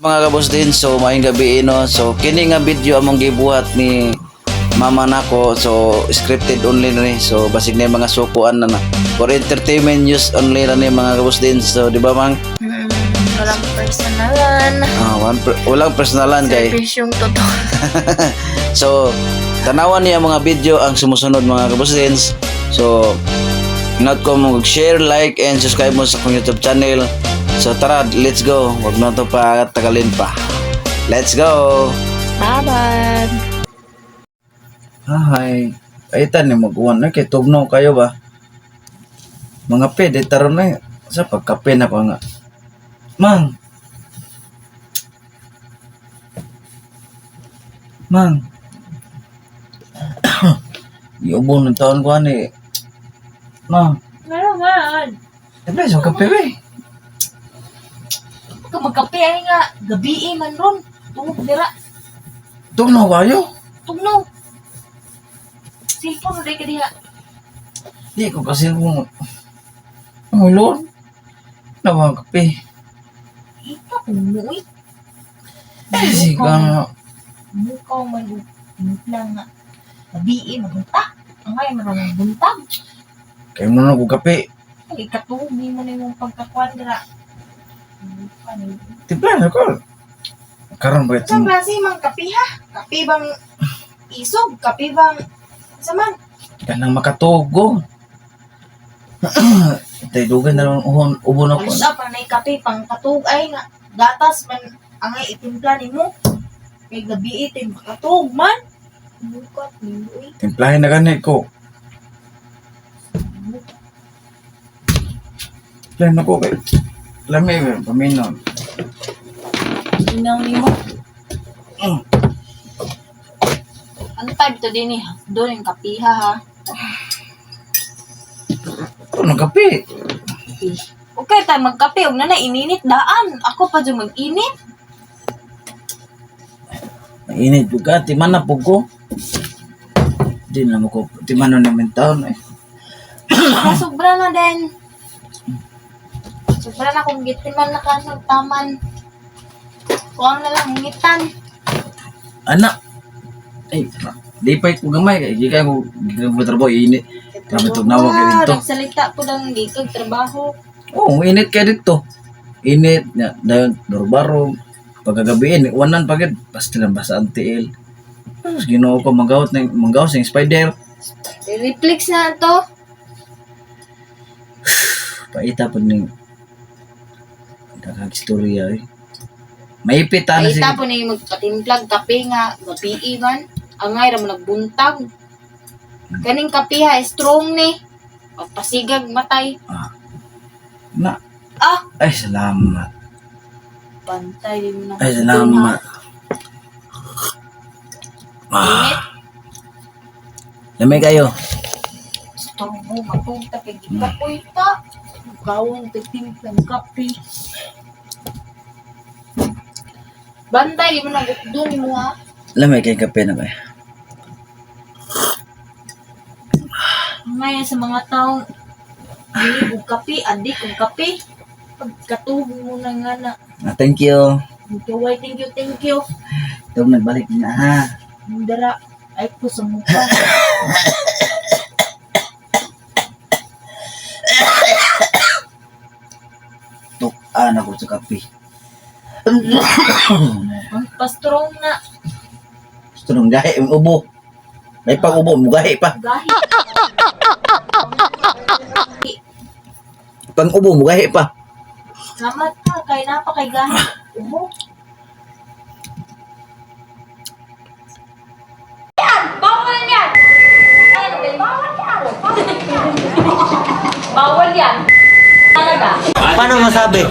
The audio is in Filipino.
Mga kabos din, so maayong gabi no. So kini nga video among gibuhat ni mama nako, so scripted only na ni. So basig na yung mga sukuan na for entertainment use only na ni mga kabos din. So di ba mang Walang personalan. walang personalan kay. Service yung totoo. So tanawan niya mga video ang sumusunod mga kabos din. So not ko mag-share, like and subscribe mo sa akong YouTube channel. So tara, let's go. Wag na to pa tagalin pa. Let's go. Bye-bye. Hi. Aitan ni mag-uwan na kay tugnaw kayo ba? Mga pede taron na sa pagkape na ko nga. Mang. Mang. Iubon ng taon ko ani. Mang. Meron man. Tabi sa kape ba? Kung magkape ay nga, gabi man ron. Tungog dira. Tugnaw kayo? Tugnaw. Silpon rin ka diha. Di ko kasi kung mulon na mga kape. Ika umuwi. Ay, siga nga. Mukaw man lang nga. Gabi magunta. Ang ay maraming buntag. Kayo mo na ko kape. Ay, katubi mo na yung pagkakuan dira. Timpla na ko. Karon ba ito? Sa klase mang kape ha? Kape bang isog? Kape bang saman? Kanang makatugo. Tay dugan na lang ubon ako. Usa pa na kape pang katug ay nga gatas man ang ay itimpla nimo. Kay gabi itim katug man. Bukat ni uy. Timplahin na ganit ko. Timplahin na ko kay. Lami ba? Paminon. Inaw nimo. Ang type to din eh. Doon yung kapiha ha. Ito ng kape. Okay tayo magkape. Huwag na ininit daan. Ako pa dyan mag-init. Mainit juga. Timan na po ko. Di na mo ko. Timan na namin taon eh. Sobra na din. Sobra na kung gitiman na kasang taman. Kuwang na lang ngitan. Anak. Ay, di pa ko gamay. Di kaya ko trabaho. Init. Grabe tugnawa kayo dito. Nagsalita po lang di kag trabaho. Oo, init kayo dito. Init. Dahil baro. Pagkagabiin, wanan pagid. Basta lang basa ang tiil. Tapos ginoo ko manggawat sa spider. Reflex na to. Paita po ng kakag-istorya eh. Maipit na Ay si... tapo na yung magpatimplag kape nga. Gabi man. Ang ngay raman nagbuntag. Kaning kape ha, strong ni. Pagpasigag matay. Na. Ah! Ay, salamat. Pantay din mo na. Ay, salamat. Init. Lamay kayo. Strong mo, matungta kay gikapoy ta. Gawang timplang kape. Bantay, di mo na doon mo ha. Lamay kayo kape na ba? Ngayon sa mga taong hindi kong kape, adik kong kape. Pagkatubo mo na nga na. Thank you. Thank you. Ito, nagbalik na ha. Dara, ay ko sa mukha. Tukaan ako sa kape. Ang pastrong na. Gusto nung gahi, yung ubo. May pang ubo, mugahi pa. Gahi. Pang ubo, mugahi pa. Salamat ka, kay napa kay gahi. Ubo. Bawal yan! Bawal yan! Talaga. Paano masabi?